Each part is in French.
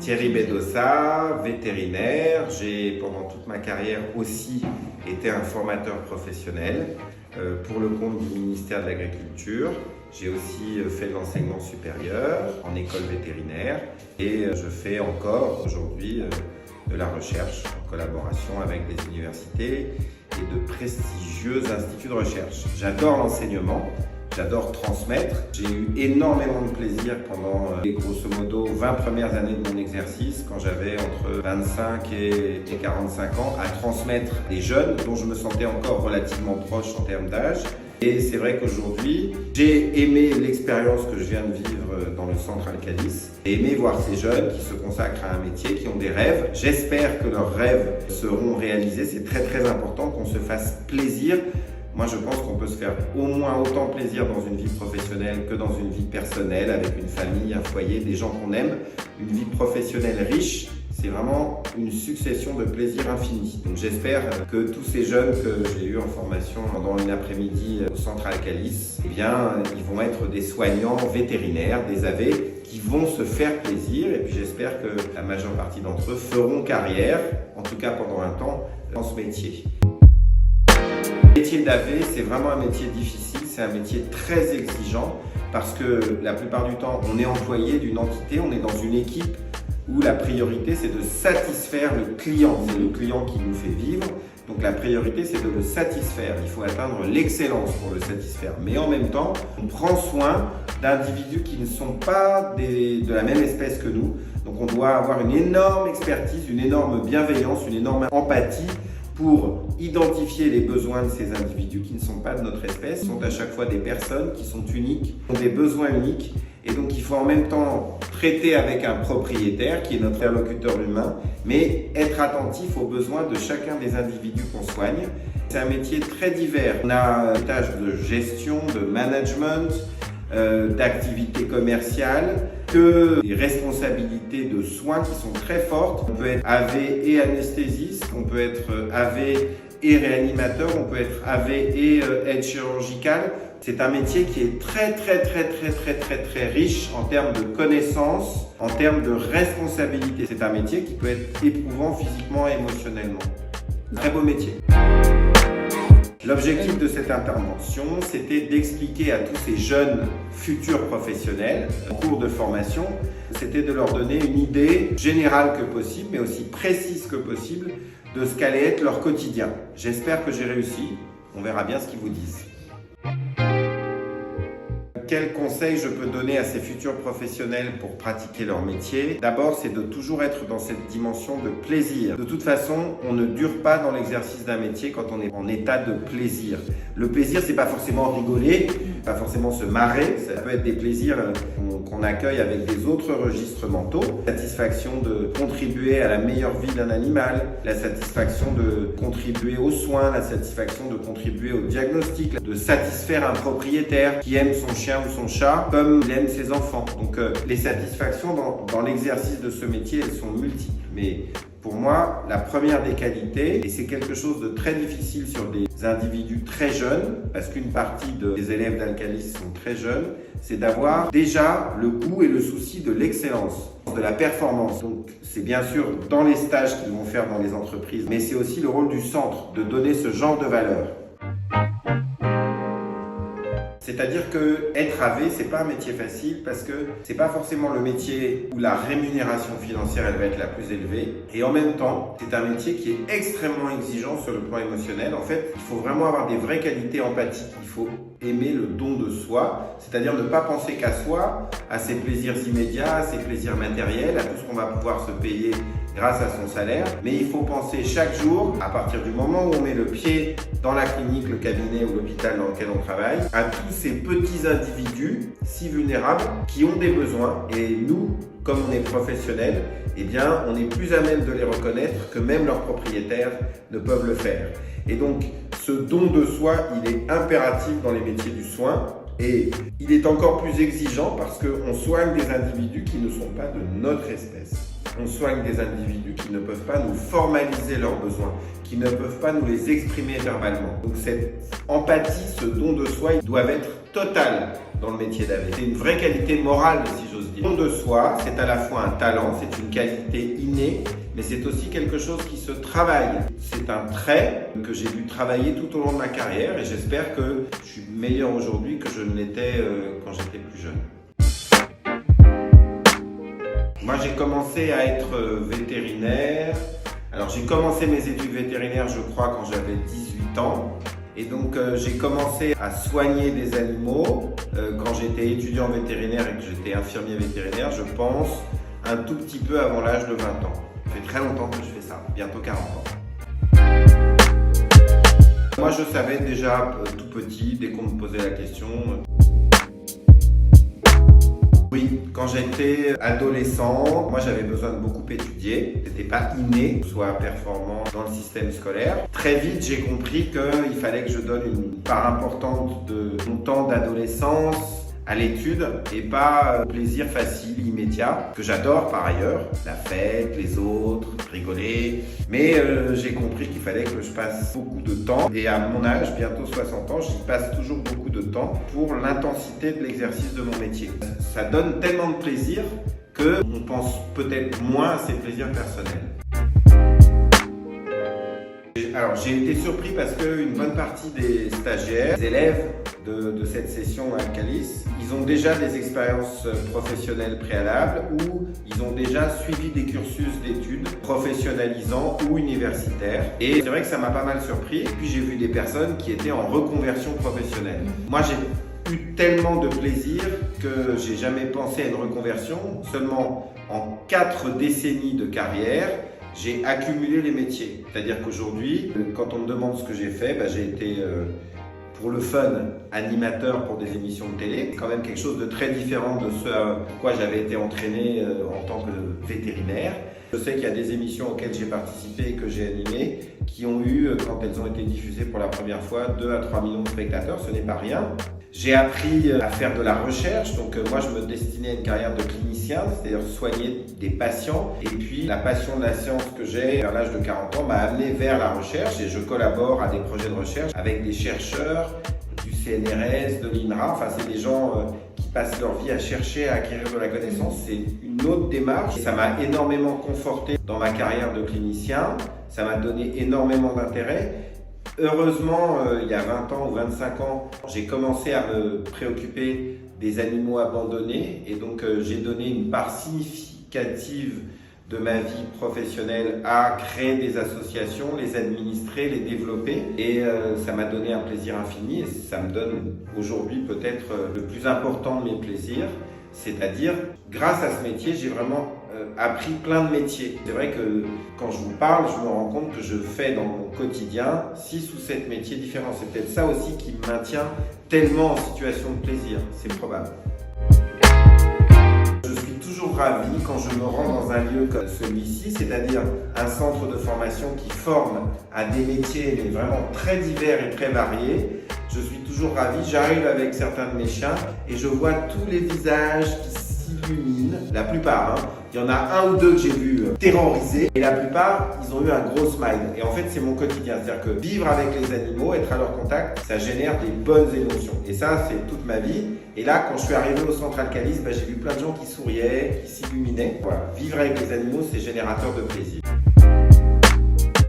Thierry Bedossa, vétérinaire. J'ai pendant toute ma carrière aussi été un formateur professionnel pour le compte du ministère de l'Agriculture. J'ai aussi fait de l'enseignement supérieur en école vétérinaire et je fais encore aujourd'hui de la recherche en collaboration avec des universités et de prestigieux instituts de recherche. J'adore l'enseignement. J'adore transmettre. J'ai eu énormément de plaisir pendant les grosso modo 20 premières années de mon exercice, quand j'avais entre 25 et 45 ans, à transmettre des jeunes dont je me sentais encore relativement proche en termes d'âge. Et c'est vrai qu'aujourd'hui, j'ai aimé l'expérience que je viens de vivre dans le centre Alcalis et aimé voir ces jeunes qui se consacrent à un métier, qui ont des rêves. J'espère que leurs rêves seront réalisés. C'est très très important qu'on se fasse plaisir. Moi, je pense qu'on peut se faire au moins autant plaisir dans une vie professionnelle que dans une vie personnelle, avec une famille, un foyer, des gens qu'on aime. Une vie professionnelle riche, c'est vraiment une succession de plaisirs infinis. Donc j'espère que tous ces jeunes que j'ai eus en formation pendant une après-midi au centre Alcalis, eh bien, ils vont être des soignants vétérinaires, des AV, qui vont se faire plaisir. Et puis j'espère que la majeure partie d'entre eux feront carrière, en tout cas pendant un temps, dans ce métier. Le métier d'AV, c'est vraiment un métier difficile, c'est un métier très exigeant parce que la plupart du temps, on est employé d'une entité, on est dans une équipe où la priorité, c'est de satisfaire le client. C'est le client qui nous fait vivre, donc la priorité, c'est de le satisfaire. Il faut atteindre l'excellence pour le satisfaire. Mais en même temps, on prend soin d'individus qui ne sont pas de la même espèce que nous. Donc on doit avoir une énorme expertise, une énorme bienveillance, une énorme empathie pour identifier les besoins de ces individus qui ne sont pas de notre espèce. Ce sont à chaque fois des personnes qui sont uniques, qui ont des besoins uniques. Et donc il faut en même temps traiter avec un propriétaire qui est notre interlocuteur humain, mais être attentif aux besoins de chacun des individus qu'on soigne. C'est un métier très divers. On a des tâches de gestion, de management, d'activités commerciales, que des responsabilités de soins qui sont très fortes. On peut être AV et anesthésiste, on peut être AV et réanimateur, on peut être AV et aide chirurgicale. C'est un métier qui est très riche en termes de connaissances, en termes de responsabilité. C'est un métier qui peut être éprouvant physiquement et émotionnellement. Très beau métier. L'objectif de cette intervention, c'était d'expliquer à tous ces jeunes futurs professionnels en cours de formation, c'était de leur donner une idée générale que possible, mais aussi précise que possible, de ce qu'allait être leur quotidien. J'espère que j'ai réussi. On verra bien ce qu'ils vous disent. Quels conseils je peux donner à ces futurs professionnels pour pratiquer leur métier? D'abord, c'est de toujours être dans cette dimension de plaisir. De toute façon, on ne dure pas dans l'exercice d'un métier quand on est en état de plaisir. Le plaisir, c'est pas forcément rigoler, pas forcément se marrer. Ça peut être des plaisirs qu'on accueille avec des autres registres mentaux. La satisfaction de contribuer à la meilleure vie d'un animal, la satisfaction de contribuer aux soins, la satisfaction de contribuer au diagnostic, de satisfaire un propriétaire qui aime son chien ou son chat comme il aime ses enfants. Donc les satisfactions dans l'exercice de ce métier, elles sont multiples. Mais pour moi, la première des qualités, et c'est quelque chose de très difficile sur des individus très jeunes, parce qu'une partie des élèves d'Alcalis sont très jeunes, c'est d'avoir déjà le goût et le souci de l'excellence, de la performance. Donc c'est bien sûr dans les stages qu'ils vont faire dans les entreprises, mais c'est aussi le rôle du centre de donner ce genre de valeur. C'est-à-dire que être AV, c'est pas un métier facile parce que c'est pas forcément le métier où la rémunération financière elle va être la plus élevée. Et en même temps, c'est un métier qui est extrêmement exigeant sur le plan émotionnel. En fait, il faut vraiment avoir des vraies qualités empathiques. Il faut aimer le don de soi, c'est-à-dire ne pas penser qu'à soi, à ses plaisirs immédiats, à ses plaisirs matériels, à tout ce qu'on va pouvoir se payer grâce à son salaire. Mais il faut penser chaque jour, à partir du moment où on met le pied dans la clinique, le cabinet ou l'hôpital dans lequel on travaille, à tous ces petits individus si vulnérables qui ont des besoins. Et nous, comme on est professionnels, eh bien, on est plus à même de les reconnaître que même leurs propriétaires ne peuvent le faire. Et donc, ce don de soi, il est impératif dans les métiers du soin. Et il est encore plus exigeant parce qu'on soigne des individus qui ne sont pas de notre espèce. On soigne des individus qui ne peuvent pas nous formaliser leurs besoins, qui ne peuvent pas nous les exprimer verbalement. Donc cette empathie, ce don de soi, ils doivent être totale dans le métier d'AV. C'est une vraie qualité morale, si j'ose dire. Don de soi, c'est à la fois un talent, c'est une qualité innée, mais c'est aussi quelque chose qui se travaille. C'est un trait que j'ai dû travailler tout au long de ma carrière et j'espère que je suis meilleur aujourd'hui que je ne l'étais quand j'étais plus jeune. Moi, j'ai commencé à être vétérinaire. Alors, j'ai commencé mes études vétérinaires, je crois, quand j'avais 18 ans. Et donc, j'ai commencé à soigner des animaux quand j'étais étudiant vétérinaire et que j'étais infirmier vétérinaire, je pense, un tout petit peu avant l'âge de 20 ans. Ça fait très longtemps que je fais ça, bientôt 40 ans. Moi, je savais déjà tout petit, dès qu'on me posait la question. Oui, quand j'étais adolescent, moi j'avais besoin de beaucoup étudier. C'était pas inné, que je sois performant dans le système scolaire. Très vite, j'ai compris qu'il fallait que je donne une part importante de mon temps d'adolescence à l'étude et pas au plaisir facile, immédiat, que j'adore par ailleurs, la fête, les autres, rigoler. Mais j'ai compris qu'il fallait que je passe beaucoup de temps. Et à mon âge, bientôt 60 ans, j'y passe toujours beaucoup de temps pour l'intensité de l'exercice de mon métier. Ça donne tellement de plaisir qu'on pense peut-être moins à ses plaisirs personnels. Alors j'ai été surpris parce qu'une bonne partie des stagiaires, des élèves de cette session à Alcalis, ils ont déjà des expériences professionnelles préalables ou ils ont déjà suivi des cursus d'études professionnalisants ou universitaires. Et c'est vrai que ça m'a pas mal surpris. Et puis j'ai vu des personnes qui étaient en reconversion professionnelle. Moi j'ai eu tellement de plaisir que j'ai jamais pensé à une reconversion. Seulement en 4 décennies de carrière, j'ai accumulé les métiers. C'est-à-dire qu'aujourd'hui, quand on me demande ce que j'ai fait, j'ai été pour le fun animateur pour des émissions de télé. C'est quand même quelque chose de très différent de ce à quoi j'avais été entraîné en tant que vétérinaire. Je sais qu'il y a des émissions auxquelles j'ai participé et que j'ai animées qui ont eu, quand elles ont été diffusées pour la première fois, 2 à 3 millions de spectateurs. Ce n'est pas rien. J'ai appris à faire de la recherche, donc moi je me destinais à une carrière de clinicien, c'est-à-dire soigner des patients. Et puis la passion de la science que j'ai vers l'âge de 40 ans m'a amené vers la recherche et je collabore à des projets de recherche avec des chercheurs du CNRS, de l'INRA, enfin c'est des gens qui passent leur vie à chercher, à acquérir de la connaissance. C'est une autre démarche. Ça m'a énormément conforté dans ma carrière de clinicien, ça m'a donné énormément d'intérêt. Heureusement, il y a 20 ans ou 25 ans, j'ai commencé à me préoccuper des animaux abandonnés et donc j'ai donné une part significative de ma vie professionnelle à créer des associations, les administrer, les développer et ça m'a donné un plaisir infini et ça me donne aujourd'hui peut-être le plus important de mes plaisirs, c'est-à-dire grâce à ce métier, j'ai vraiment appris plein de métiers. C'est vrai que quand je vous parle, je me rends compte que je fais dans mon quotidien 6 ou 7 métiers différents. C'est peut-être ça aussi qui me maintient tellement en situation de plaisir, c'est probable. Je suis toujours ravi quand je me rends dans un lieu comme celui-ci, c'est-à-dire un centre de formation qui forme à des métiers mais vraiment très divers et très variés. Je suis toujours ravi, j'arrive avec certains de mes chiens et je vois tous les visages qui s'illuminent, la plupart. Il y en a 1 ou 2 que j'ai vu terrorisés et la plupart, ils ont eu un gros smile. Et en fait, c'est mon quotidien. C'est-à-dire que vivre avec les animaux, être à leur contact, ça génère des bonnes émotions. Et ça, c'est toute ma vie. Et là, quand je suis arrivé au centre Alcalis, j'ai vu plein de gens qui souriaient, qui s'illuminaient. Voilà. Vivre avec les animaux, c'est générateur de plaisir.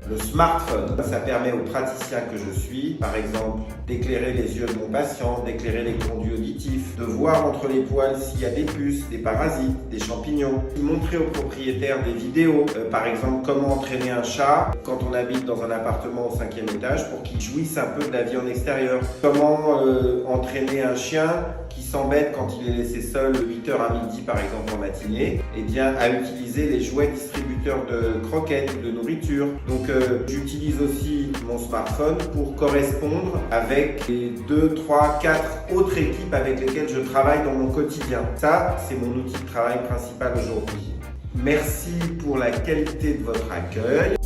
Le smartphone, ça permet aux praticiens que je suis, par exemple, d'éclairer les yeux de mon patient, d'éclairer les conduits auditifs, de voir entre les poils s'il y a des puces, des parasites, des champignons, montrer aux propriétaires des vidéos, par exemple, comment entraîner un chat quand on habite dans un appartement au 5e étage pour qu'il jouisse un peu de la vie en extérieur, comment entraîner un chien qui s'embête quand il est laissé seul de 8h à midi par exemple en matinée, et bien à utiliser les jouets distributeurs de croquettes, de nourriture. Donc j'utilise aussi mon smartphone pour correspondre avec les 2, 3, 4 autres équipes avec lesquelles je travaille dans mon quotidien. Ça, c'est mon outil de travail principal aujourd'hui. Merci pour la qualité de votre accueil.